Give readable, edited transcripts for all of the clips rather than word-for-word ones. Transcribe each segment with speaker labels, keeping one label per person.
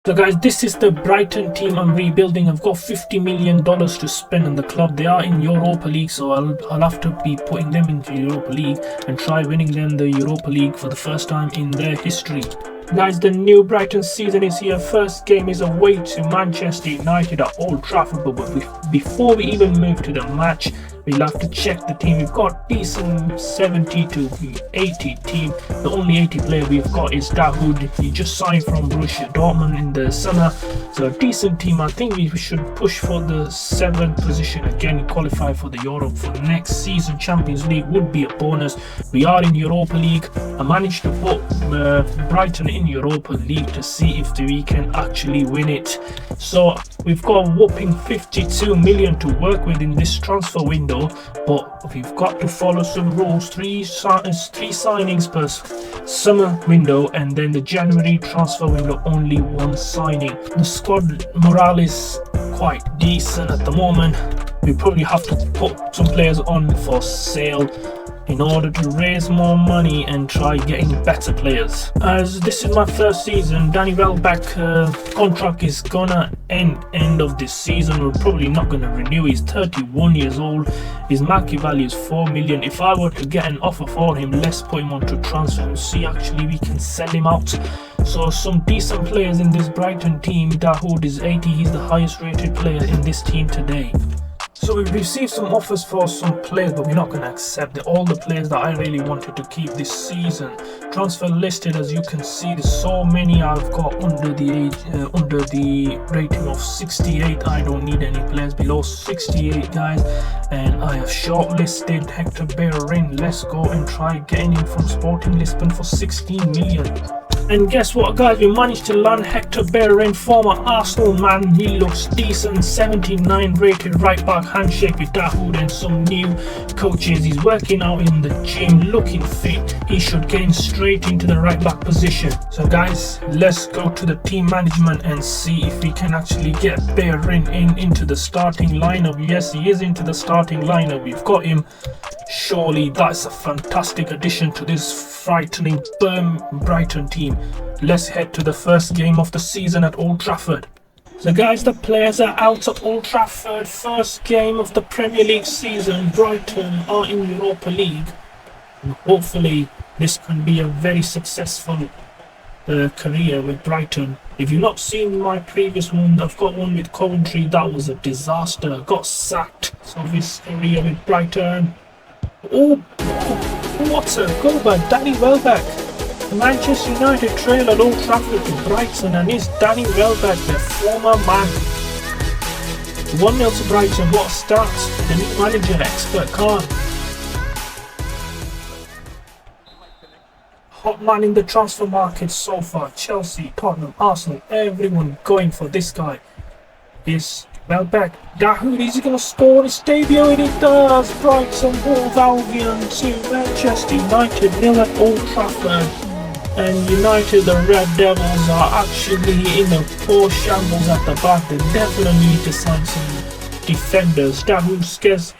Speaker 1: So guys, this is the Brighton team I'm rebuilding. I've got $50 million to spend on the club. They are in Europa League, so I'll have to be putting them into Europa League and try winning them the Europa League for the first time in their history. Guys, the new Brighton season is here. First game is away to Manchester United at Old Trafford, but before we even move to the match, we'll have to check the team. We've got decent 70 to 80 team. The only 80 player we've got is Dahoud. He just signed from Borussia Dortmund in the summer, so a decent team. I think we should push for the 7th position again, qualify for the Europe for next season. Champions League would be a bonus. We are in Europa League. I managed to put Brighton in Europa League to see if we can actually win it. So we've got a whopping 52 million to work with in this transfer window, but we've got to follow some rules. Three signings per summer window, and then the January transfer window only 1 signing. The squad morale is quite decent at the moment. We probably have to put some players on for sale in order to raise more money and try getting better players. As this is my first season, Danny Welbeck contract is gonna end of this season. We're probably not gonna renew. He's 31 years old. His market value is 4 million. If I were to get an offer for him, let's put him onto transfer and see actually we can sell him out. So some decent players in this Brighton team. Dahoud is 80. He's the highest rated player in this team today. So we've received some offers for some players, but we're not going to accept all the players that I really wanted to keep this season. Transfer listed, as you can see, there's so many I've got under the rating of 68. I don't need any players below 68, guys. And I have shortlisted Hector Bellerin. Let's go and try getting him from Sporting Lisbon for 16 million. And guess what, guys, we managed to land Hector Bellerin, former Arsenal man. He looks decent, 79 rated right back, handshake with Dahoud and some new coaches. He's working out in the gym, looking fit. He should gain straight into the right back position. So guys, let's go to the team management and see if we can actually get Bellerin into the starting lineup. Yes, he is into the starting lineup. We've got him. Surely that's a fantastic addition to this frightening Brighton team. Let's head to the first game of the season at Old Trafford. So guys, the players are out at Old Trafford. First game of the Premier League season. Brighton are in Europa League. And hopefully this can be a very successful career with Brighton. If you've not seen my previous one, I've got one with Coventry. That was a disaster. I got sacked. So this career with Brighton. Oh, what a goal by Danny Welbeck. Manchester United trail at Old Trafford to Brighton, and it's Danny Welbeck, their former man. 1-0 to Brighton. What a start. The new manager, expert Khan. Hot man in the transfer market so far. Chelsea, Tottenham, Arsenal, everyone going for this guy. Is Welbeck. Dahoud, is he going to score his debut? And he does. Brighton Hove Albion to Manchester United 0 at Old Trafford. And United, the Red Devils, are actually in a poor shambles at the back. They definitely need to sign some defenders. Dahoud scares.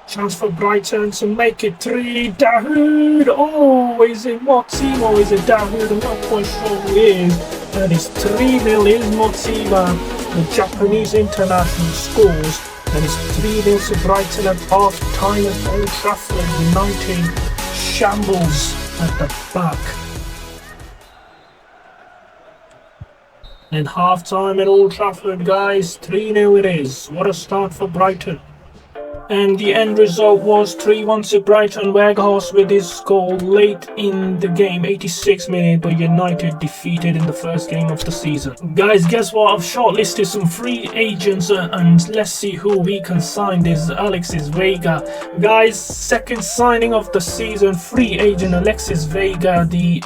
Speaker 1: Chance for Brighton to make it 3. Dahoud. Oh, is it Motiva? Is it Dahoud? I'm not quite sure who it is. And it's 3-0. Is Motiva. The Japanese international scores. And it's 3-0 to Brighton at half time at Old Trafford. United shambles at the back. And half time at Old Trafford, guys. 3-0 it is. What a start for Brighton. And the end result was 3-1 to Brighton. Weghorst with his goal late in the game, 86 minutes, but United defeated in the first game of the season. Guys, guess what? I've shortlisted some free agents and let's see who we can sign. This Alexis Vega. Guys, second signing of the season, free agent Alexis Vega, the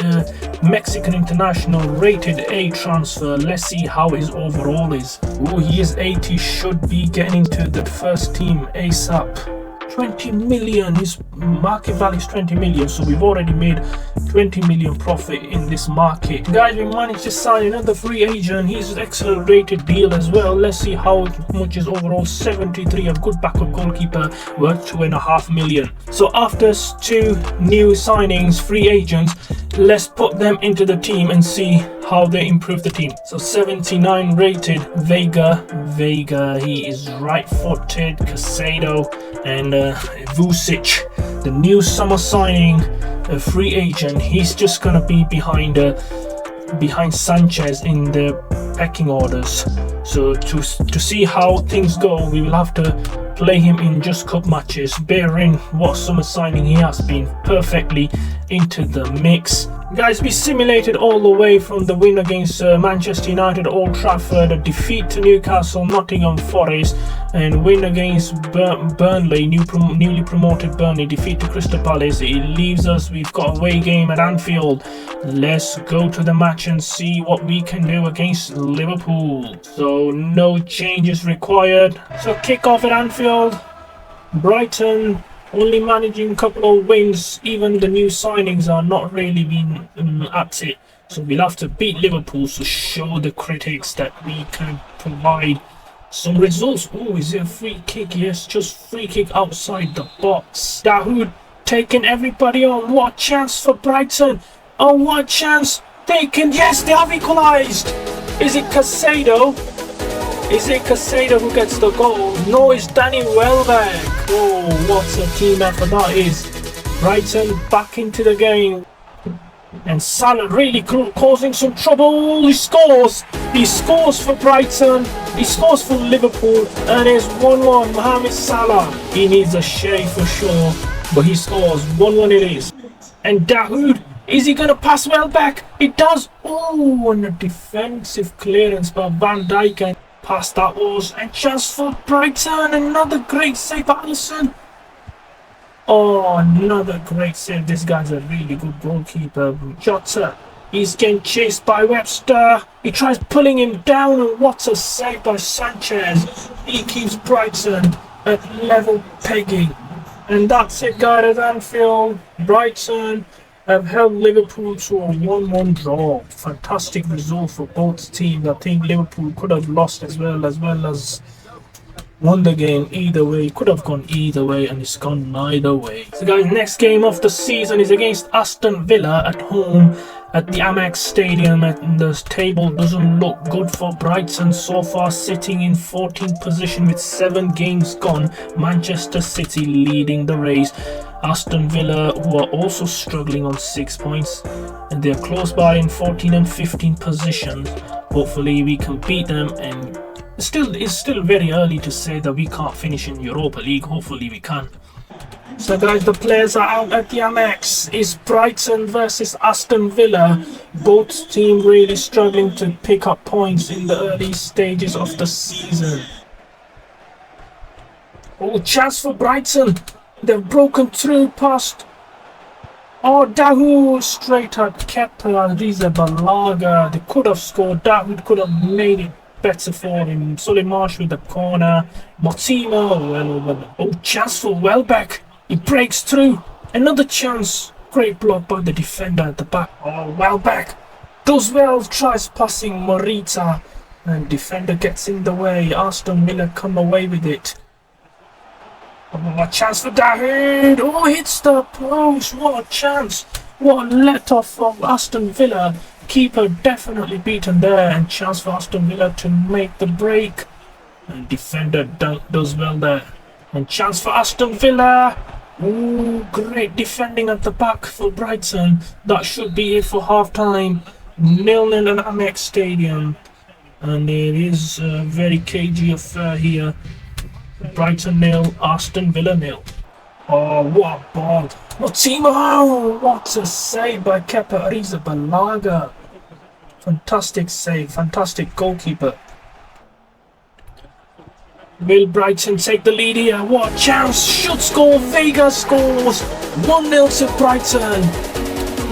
Speaker 1: Mexican international, rated A transfer. Let's see how his overall is. Oh, he is 80, should be getting into the first team ASAP. 20 million. His market value is 20 million, so we've already made 20 million profit in this market. Guys, we managed to sign another free agent. He's an accelerated deal as well. Let's see how much is overall. 73, a good backup goalkeeper, worth 2.5 million. So after 2 new signings, free agents, let's put them into the team and see how they improve the team. So 79 rated Vega, he is right-footed. Casado and Vucic, the new summer signing, a free agent. He's just gonna be behind Sanchez in the pecking orders. So to see how things go, we will have to play him in just cup matches. Bear in what summer signing he has been, perfectly into the mix. Guys, we simulated all the way from the win against Manchester United, Old Trafford, a defeat to Newcastle, Nottingham Forest, and win against Burnley, newly promoted Burnley, defeat to Crystal Palace. It leaves us, we've got a away game at Anfield. Let's go to the match and see what we can do against Liverpool. So no changes required. So kick off at Anfield. Brighton only managing a couple of wins. Even the new signings are not really been at it. So we'll have to beat Liverpool to show the critics that we can provide some results. Oh, is it a free kick? Yes, just free kick outside the box. Dahoud taking everybody on. What chance for Brighton? Oh, what chance taken. Yes, they have equalised. Is it Casado? Is it Casado who gets the goal? No, it's Danny Welbeck. Oh, what a team effort that is. Brighton back into the game. And Salah really causing some trouble. He scores. He scores for Brighton. He scores for Liverpool. And it's 1-1. Mohamed Salah. He needs a shave for sure. But he scores. 1-1 it is. And Dahoud. Is he going to pass Welbeck? It does. Oh, and a defensive clearance by Van Dijk. And pass that was. And chance for Brighton. Another great save by Alisson. Oh, another great save. This guy's a really good goalkeeper. Jota, he's getting chased by Webster. He tries pulling him down, and what a save by Sanchez. He keeps Brighton at level pegging. And that's it, guys, at Anfield. Brighton have held Liverpool to a 1-1 draw. Fantastic result for both teams. I think Liverpool could have lost as well as won the game either way. It could have gone either way, and it's gone neither way. So guys, next game of the season is against Aston Villa at home at the Amex Stadium, and the table doesn't look good for Brighton so far, sitting in 14th position with 7 games gone. Manchester City leading the race. Aston Villa, who are also struggling on 6 points, and they're close by in 14 and 15 positions. Hopefully we can beat them, and it's still very early to say that we can't finish in Europa League. Hopefully we can. So guys, the players are out at the Amex. It's Brighton versus Aston Villa. Both teams really struggling to pick up points in the early stages of the season. Oh, chance for Brighton. They've broken through past. Oh, Dahoud straight at Kepa, Arrizabalaga. They could have scored. Dahoud could have made it better for him. Solly Marsh with the corner. Motima well over. Oh, chance for Welbeck. He breaks through. Another chance. Great block by the defender at the back. Oh, Welbeck does well. Tries passing Morita. And defender gets in the way. Aston Villa come away with it. Oh, a chance for Dahoud. Oh, hits the post. What a chance. What a let off from Aston Villa. Keeper definitely beaten there, and chance for Aston Villa to make the break. And defender does well there. And chance for Aston Villa. Ooh, great defending at the back for Brighton. That should be it for half time. 0-0 at Amex Stadium. And it is a very cagey affair here. Brighton 0, Aston Villa 0. Oh, what a ball. Motima! What a save by Kepa Arrizabalaga. Fantastic save, fantastic goalkeeper. Will Brighton take the lead here? What a chance! Should score! Vega scores! 1-0 to Brighton.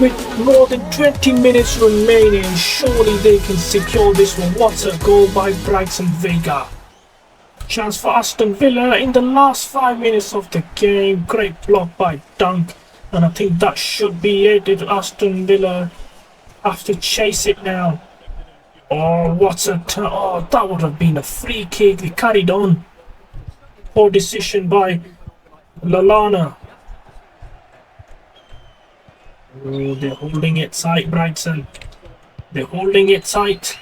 Speaker 1: With more than 20 minutes remaining, surely they can secure this one. What a goal by Brighton Vega. Chance for Aston Villa in the last 5 minutes of the game. Great block by Dunk. And I think that should be it. Aston Villa have to chase it now. Oh, what a turn. Oh, that would have been a free kick. They carried on. Poor decision by Lallana. Oh, they're holding it tight, Brighton. They're holding it tight.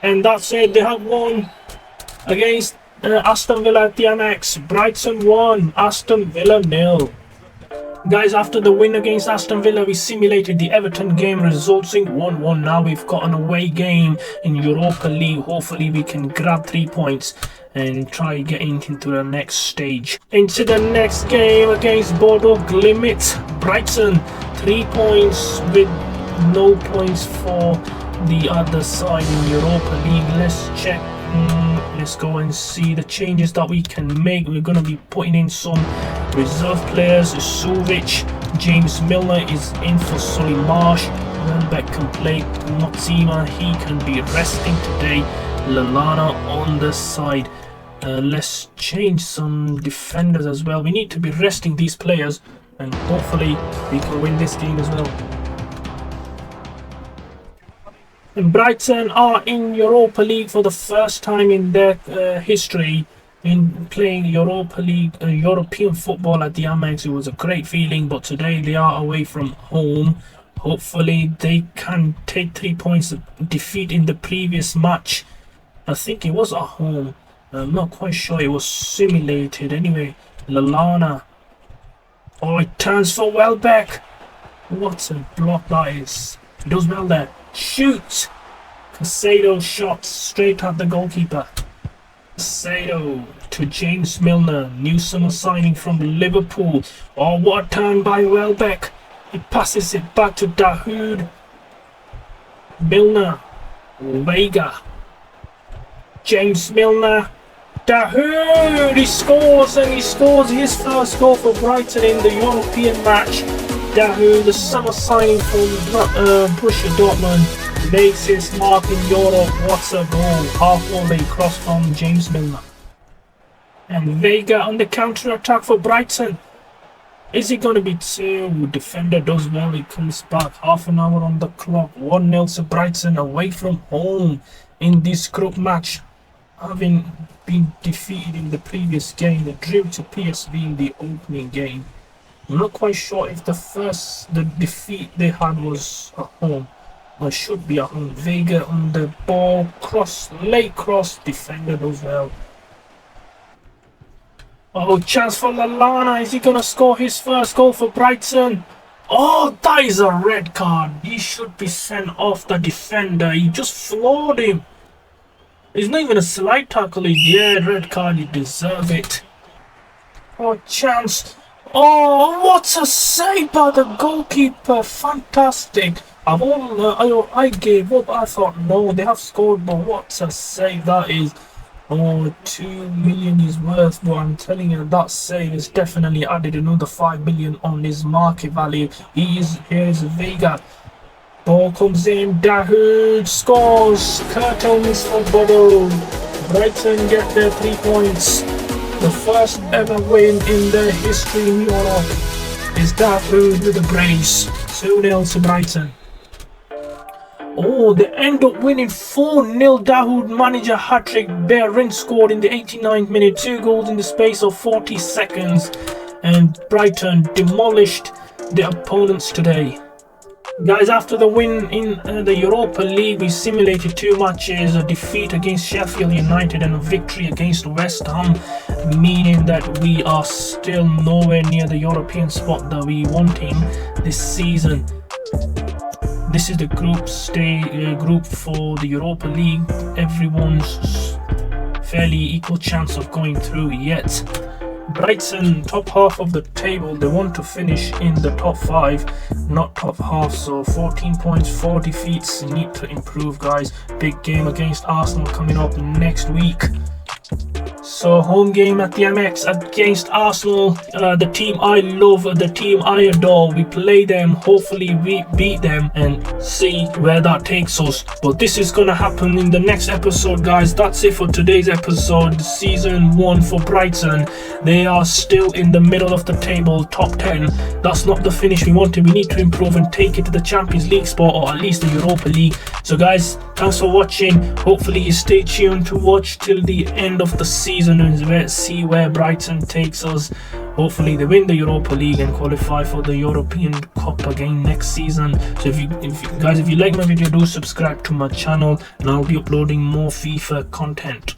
Speaker 1: And that's it. They have won against Aston Villa at the Annex. Brighton 1, Aston Villa 0. Guys, after the win against Aston Villa, we simulated the Everton game, resulting 1-1. Now we've got an away game in Europa League. Hopefully we can grab 3 points and try getting into the next stage. Into the next game against Bodo Glimt. Brighton, 3 points with no points for the other side in Europa League. Let's check. Let's go and see the changes that we can make. We're going to be putting in some reserve players. Suvic, James Milner is in for Solly Marsh. Welbeck can play. Notima, he can be resting today. Lallana on the side. Let's change some defenders as well. We need to be resting these players, and hopefully we can win this game as well. And Brighton are in Europa League for the first time in their history in playing Europa League, European football at the Amex. It was a great feeling, but today they are away from home. Hopefully they can take 3 points of defeat in the previous match. I think it was at home. I'm not quite sure. It was simulated. Anyway, Lallana. Oh, it turns for Welbeck. What a block that is. He does well there. Shoot! Casado shot straight at the goalkeeper. Casado to James Milner, new summer signing from Liverpool. Oh, what a turn by Welbeck. He passes it back to Dahoud. Milner. Vega. James Milner. Dahoud! He scores, and he scores his first goal for Brighton in the European match. Dahoud, the summer signing from Borussia Dortmund, makes his mark in Europe. What a goal! Half-volley cross from James Milner. And Vega on the counter-attack for Brighton. Is it going to be 2? Defender does well. He comes back. Half an hour on the clock. 1-0 to Brighton away from home in this group match. Having been defeated in the previous game, they drew to PSV in the opening game. I'm not quite sure if the defeat they had was at home, or should be at home. Vega on the ball, late cross, defender does well. Oh, chance for Lallana. Is he gonna score his first goal for Brighton? Oh, that is a red card. He should be sent off, the defender. He just floored him. It's not even a slight tackle. Yeah, red card. You deserve it. Oh, chance. Oh, what a save by the goalkeeper. Fantastic. I gave up. I thought, no, they have scored, but what a save that is. Oh, 2 million is worth, but I'm telling you, that save has definitely added another 5 million on his market value. Here's Vega. Ball comes in. Dahoud scores. Curtains for Bodo. Brighton get their 3 points. The first ever win in their history in Europe is Dahoud with a brace. 2-0 to Brighton. Oh, they end up winning 4-0. Dahoud manager hat-trick. Behrin scored in the 89th minute. 2 goals in the space of 40 seconds. And Brighton demolished their opponents today. Guys, after the win in the Europa League, we simulated 2 matches, a defeat against Sheffield United and a victory against West Ham, meaning that we are still nowhere near the European spot that we wanting this season. This is the group for the Europa League. Everyone's fairly equal chance of going through yet. Brighton, top half of the table, they want to finish in the top 5, not top half. So 14 points, 4 defeats, need to improve, guys. Big game against Arsenal coming up next week. So home game at the MX against Arsenal, the team I love, the team I adore. We play them, hopefully we beat them and see where that takes us. But this is gonna happen in the next episode, guys. That's it for today's episode. Season 1 for Brighton. They are still in the middle of the table, top 10. That's not the finish we wanted. We need to improve and take it to the Champions League spot, or at least the Europa League. So guys, thanks for watching. Hopefully you stay tuned to watch till the end of the season and see where Brighton takes us. Hopefully they win the Europa League and qualify for the European Cup again next season. So if you like my video, do subscribe to my channel and I'll be uploading more FIFA content.